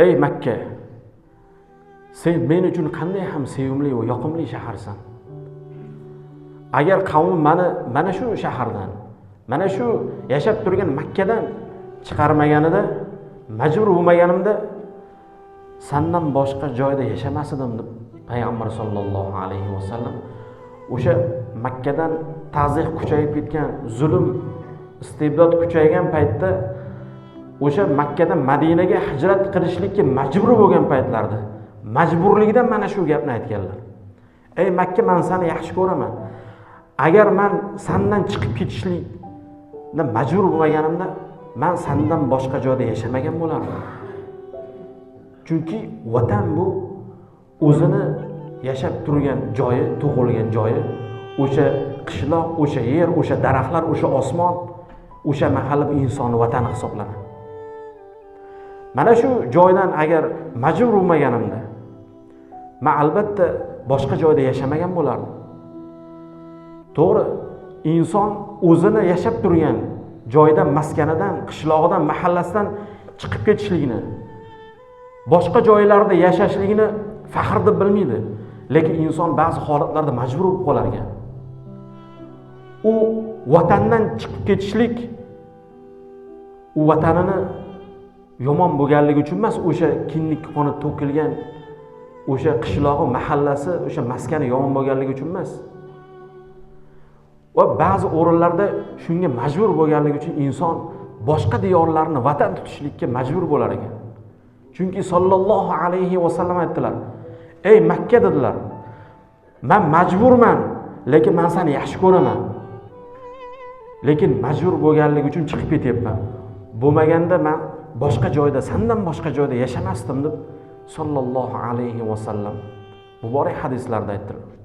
ey Makka, sen men uchun qanday ham sevimli va yoqimli shaharsan. Agar qavmim mana shu shahardan, mana shu yashab turgan Makkadan chiqarmaganida, majbur bo'lmaganimda sandan boshqa joyda yashamasdim deb payg'ambar sollallohu alayhi vasallam o'sha Makkadan ta'zih kuchayib ketgan, zulm, istibdod kuchaygan paytda o'sha Makkadan Madinaga hijrat qilishlikka majbur bo'lgan paytlarda majburligidan mana shu gapni aytganlar. Ey Makka, men seni yaxshi ko'raman. Agar men sendan chiqib ketishlikni majbur bo'lmaganimda, men sendan boshqa joyda yashamagan bo'lardim. Chunki vatan bu o'zini yashab turgan joyi, tug'ilgan joyi, o'sha qishloq, o'sha yer, o'sha daraxtlar, o'sha osmon, o'sha mahalla inson vatani hisoblanadi. Mana shu joydan agar majbur bo'lmaganimda, men albatta boshqa joyda yashamagan bo'lardim. To'g'ri, inson o'zini yashab turgan joydan, maskanidan, qishlog'idan, mahallasidan chiqib ketishligini, boshqa joylarda yashashligini faxr deb bilmaydi. Lekin inson ba'zi holatlarda majbur bo'lib qolar ekan. U vatandan chiqib ketishlik u vatanini yomon bo'lganligi uchun emas, o'sha kinnik qoni to'kilgan o'sha qishlog'i, mahallasi, o'sha maskani yomon bo'lganligi uchun emas. Va ba'zi o'rinlarda shunga majbur bo'lganligi uchun inson boshqa diyorlarni vatan tutishlikka majbur bo'lar ekan. Chunki sollallohu alayhi vasallam aytdilar: "Ey Makka," dedilar, "men majburman, lekin men seni yaxshi ko'raman. Lekin majbur bo'lganligi uchun chiqib ketyapman. Bo'lmaganda men boshqa joyda, sendan boshqa joyda yashamasdim" deb sollallohu alayhi vasallam muborak hadislarda aytdilar.